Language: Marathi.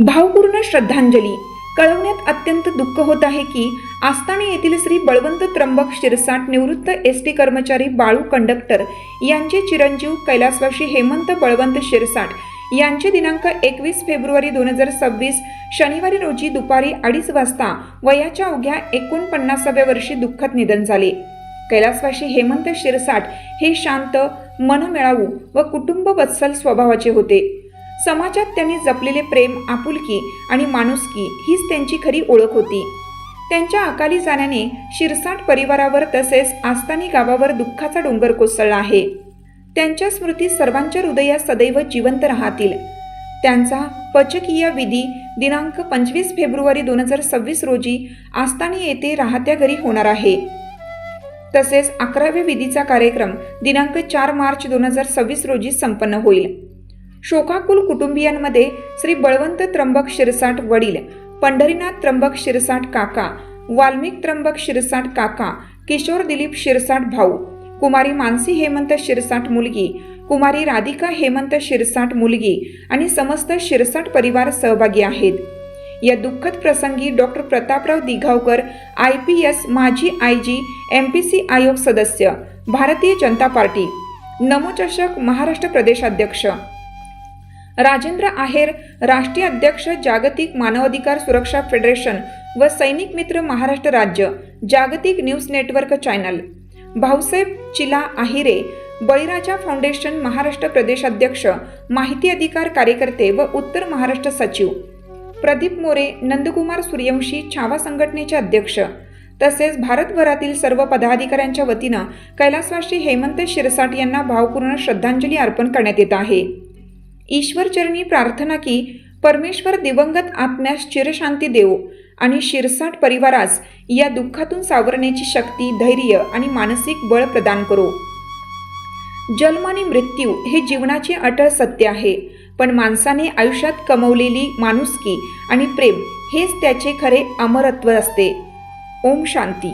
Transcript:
भावपूर्ण श्रद्धांजली. कळवण्यात अत्यंत दुःख होत आहे की आस्ताने येथील श्री बळवंत त्र्यंबक शिरसाट निवृत्त एसटी कर्मचारी बाळू कंडक्टर यांचे चिरंजीव कैलासवासी हेमंत बळवंत शिरसाट यांचे दिनांक 21 फेब्रुवारी 2026 शनिवारी रोजी दुपारी 2:30 वाजता वयाच्या अवघ्या 49व्या वर्षी दुःखद निधन झाले. कैलासवासी हेमंत शिरसाट हे शांत, मनमिळावू व कुटुंब वत्सल स्वभावाचे होते. समाजात त्यांनी जपलेले प्रेम, आपुलकी आणि माणुसकी हीच त्यांची खरी ओळख होती. त्यांच्या अकाली जाण्याने शिरसाट परिवारावर तसेच आस्तानी गावावर दुःखाचा डोंगर कोसळला आहे. त्यांच्या स्मृती सर्वांच्या हृदयात सदैव जिवंत राहतील. त्यांचा पचकीय विधी दिनांक 25 फेब्रुवारी 2026 रोजी आस्तानी येथे राहत्या घरी होणार आहे. तसेच 11व्या विधीचा कार्यक्रम दिनांक 4 मार्च 2026 रोजी संपन्न होईल. शोकाकुल कुटुंबियांमध्ये श्री बळवंत त्र्यंबक शिरसाट वडील, पंढरीनाथ त्र्यंबक शिरसाट काका, वाल्मिक त्र्यंबक शिरसाट काका, किशोर दिलीप शिरसाट भाऊ, कुमारी मानसी हेमंत शिरसाट मुलगी, कुमारी राधिका हेमंत शिरसाट मुलगी आणि समस्त शिरसाट परिवार सहभागी आहेत. या दुःखद प्रसंगी डॉक्टर प्रतापराव दिघावकर, IPS, माजी IG, MPC आयोग सदस्य, भारतीय जनता पार्टी, नमोचषक महाराष्ट्र प्रदेशाध्यक्ष, राजेंद्र आहेर, राष्ट्रीय अध्यक्ष, जागतिक मानवाधिकार सुरक्षा फेडरेशन व सैनिक मित्र महाराष्ट्र राज्य, जागतिक न्यूज नेटवर्क चॅनल, भाऊसाहेब चिला आहिरे, बळीराजा फाउंडेशन महाराष्ट्र प्रदेशाध्यक्ष, माहिती अधिकार कार्यकर्ते व उत्तर महाराष्ट्र सचिव, प्रदीप मोरे, नंदकुमार सूर्यवंशी, छावा संघटनेचे अध्यक्ष, तसेच भारतभरातील सर्व पदाधिकाऱ्यांच्या वतीनं कैलासवासी हेमंत शिरसाट यांना भावपूर्ण श्रद्धांजली अर्पण करण्यात येत आहे. ईश्वरचरणी प्रार्थना की परमेश्वर दिवंगत आत्म्यास चिरशांती देवो आणि शिरसाट परिवारास या दुःखातून सावरण्याची शक्ती, धैर्य आणि मानसिक बळ प्रदान करो. जन्म आणि मृत्यू हे जीवनाचे अटळ सत्य आहे, पण माणसाने आयुष्यात कमवलेली माणुसकी आणि प्रेम हेच त्याचे खरे अमरत्व असते. ओम शांती.